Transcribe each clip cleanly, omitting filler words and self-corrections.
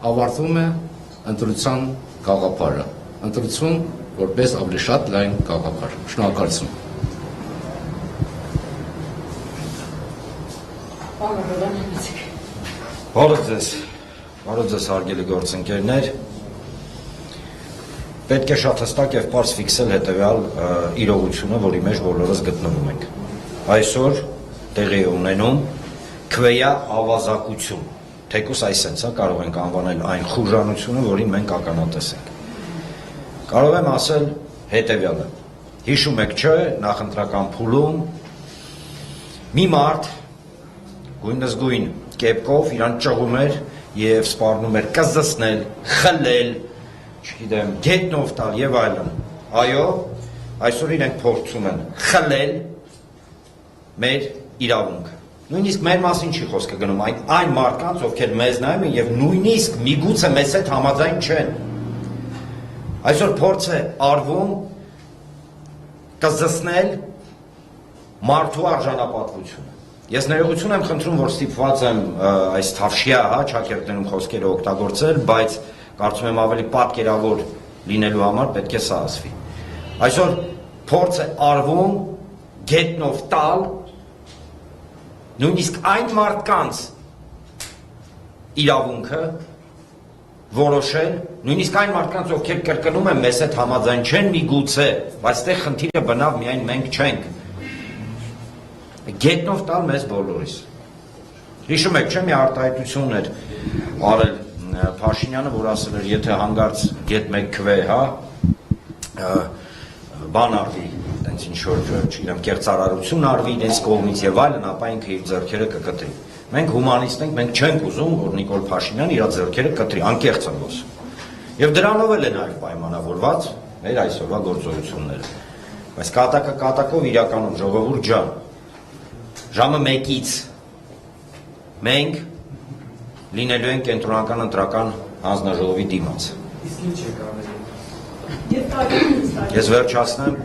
ավարտվում է ընտրության գաղափարը, ընտրություն որպես ավելի շատ լայն գաղափար։ Շնորհակալություն։ Բարև ձեզ հարգելի գործընկերներ, պետք է շատ հստակ և պարզ ֆիքսել հետևյալ իրողությունը, որի մեջ բոլորս գտնվում ենք։ Այսօր տեղի է ունենում քվեյա ավազակություն, թեկուզ այսենց կարող ենք անվանել այն խուժանությունը, որին մենք ականատես ենք։ Կարող եմ ասել հետևյալը. հիշում եք չէ, նախընտրական փուլում մի մարդ գույնզգույն կեպկով իրան ճղում էր և սպառնում էր կզսնել, խլել, չգիտեմ, գետնով տալ և այլն։ Այո, այսօր իրենք փորձում են խլել մեր իրավունքը։ Նույնիսկ մեր մասին չի խոսքը գնում, այն մարդկանց, ովքեր մեզ նայում են և նույնիսկ միգուցե մեզ հետ համաձայն չեն։ Այսօր փորձ է արվում կզսնել մարդու արժանապատվությունը։ Ես ներողություն եմ խնդրում, որ ստիպված եմ այս թավշյա չակերտներում խոսքերը օգտագործել, բայց կարծում եմ ավելի պատկերավոր լինելու համար պետք է սա ասվի։ Այսօր փորձ է արվում գետնով տալ նույնիսկ այն մարդկանց իրավունքը որոշել, նույնիսկ այն մարդկանց, ովքեր կրկնում են մեզ հետ համաձայն չեն միգուցե, բայց այստեղ խնդիրը բնավ միայն մենք չենք։ Գետնով տալ մեզ բոլորիս։ Հիշում եք, չէ՞ մի արտահայտություն էր արել Փաշինյանը, որ ասել էր, եթե հանգարց գետ մեկ քվե, բան արվի, տենց ինչ-որ, չգիտեմ, կեղծարարություն արվի իրենց կողմից եւ այլն, ապա ինքը իր ձեռքերը կկտրի։ Մենք հումանիստ ենք, մենք չենք ուզում, որ Նիկոլ Փաշինյանը իր ձեռքերը կտրի, անկեղծ եմ ասում։ Եվ դրանով էլ է նաեւ պայմանավորված մեր այսօրվա գործողությունները։ Բայց կատակով իրականում ժողովուրդ ջան, ժամը 1-ից մենք լինելու ենք կենտրոնական ընտրական հանձնաժողովի դիմաց։ Ես վերջացնեմ,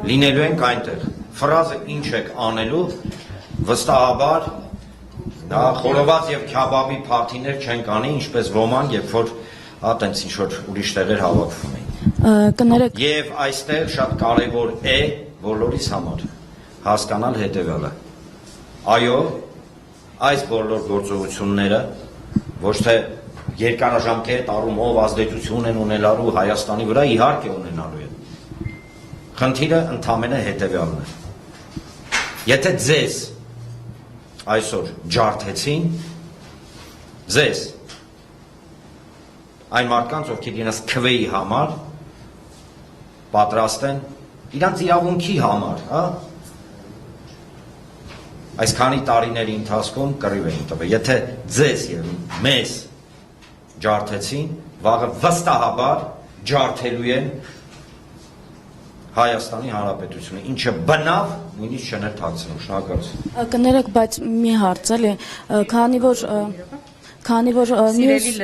լինելու ենք այնտեղ։ Ֆրազը ինչ եք անելու, վստահաբար դա խորոված եւ քյաբաբի փարթիներ չենք անի, ինչպես ոմանք, երբ որ տենց ինչ-որ ուրիշ տեղեր հավաքվում էին։ Եվ այստեղ շատ կարևոր է բոլորիս համար հասկանալ հետևյալը. այո, այս բոլոր գործողությունները ոչ թե երկարաժամկետ առումով ազդեցություն են ունենալու Հայաստանի վրա, իհարկե ունենալու են։ Խնդիրը ընդամենը հետևյալն է. եթե ձեզ այսօր ջարդեցին, ձեզ այն մարդկանց, ովքեր իրենց քվեի համար պատրաստ են, իրանց իրավունքի համար, այսքանի տարիների ընթացքում կռիվ էին տվել։ Եթե ձեզ եւ մեզ ջարդեցին, վաղը վստահաբար ջարդելու են Հայաստանի Հանրապետությունը, ինչը բնավ նույնիսկ չներթացնում։ Շնորհակալություն։ Կներեք, բայց մի հարց էլի, քանի որ